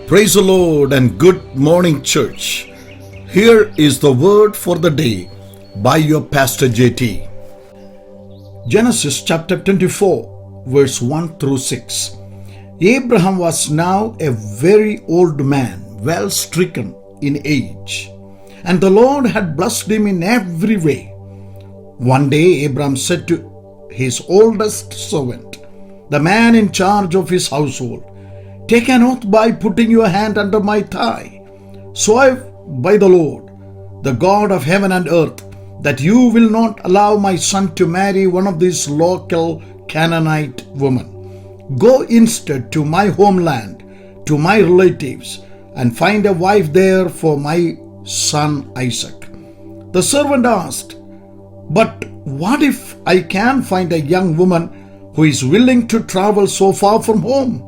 Praise the Lord and good morning, church. Here is the word for the day by your Pastor JT. Genesis chapter 24, verse 1 through 6. Abraham was now a very old man, well stricken in age, and the Lord had blessed him in every way. One day Abraham said to his oldest servant, the man in charge of his household, "Take an oath by putting your hand under my thigh. Swear by the Lord, the God of heaven and earth, that you will not allow my son to marry one of these local Canaanite women. Go instead to my homeland, to my relatives, and find a wife there for my son Isaac." The servant asked, "But what if I can find a young woman who is willing to travel so far from home?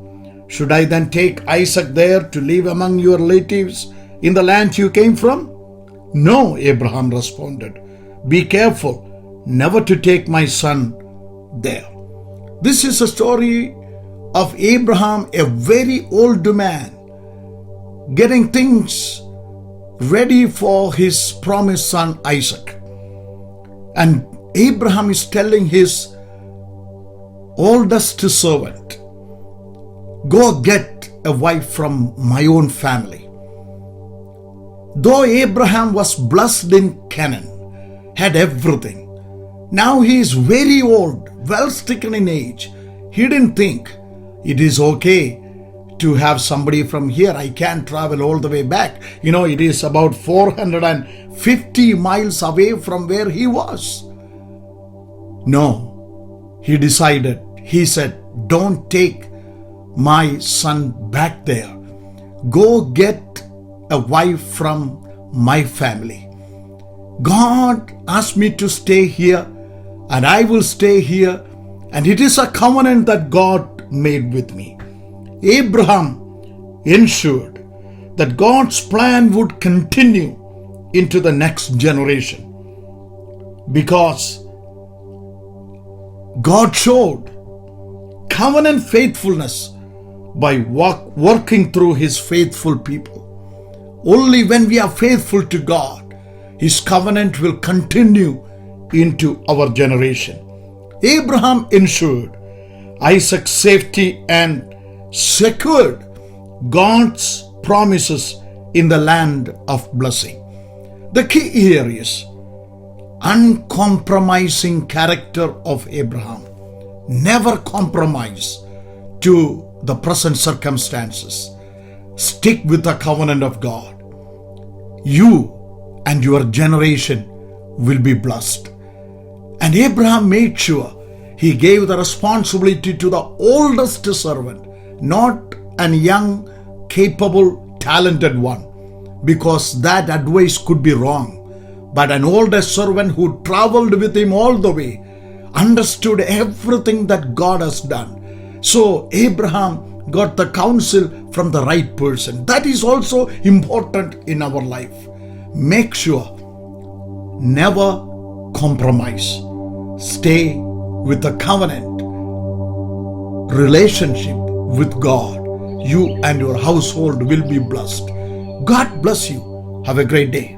Should I then take Isaac there to live among your relatives in the land you came from?" "No," Abraham responded. "Be careful never to take my son there." This is a story of Abraham, a very old man, getting things ready for his promised son Isaac. And Abraham is telling his oldest servant, "Go get a wife from my own family." Though Abraham was blessed in Canaan, had everything, now he is very old, well stricken in age. He didn't think it is okay to have somebody from here. I can't travel all the way back. It is about 450 miles away from where he was. No, he decided, he said, "Don't take my son back there. Go get a wife from my family. God asked me to stay here, and I will stay here, and it is a covenant that God made with me." Abraham ensured that God's plan would continue into the next generation, because God showed covenant faithfulness by working through his faithful people. Only when we are faithful to God, his covenant will continue into our generation. Abraham ensured Isaac's safety and secured God's promises in the land of blessing. The key here is uncompromising character of Abraham. Never compromise to the present circumstances. Stick with the covenant of God. You and your generation will be blessed. And Abraham made sure he gave the responsibility to the oldest servant, not a young, capable, talented one, because that advice could be wrong. But an older servant who traveled with him all the way, understood everything that God has done. So Abraham got the counsel from the right person. That is also important in our life. Make sure never compromise. Stay with the covenant relationship with God. You and your household will be blessed. God bless you. Have a great day.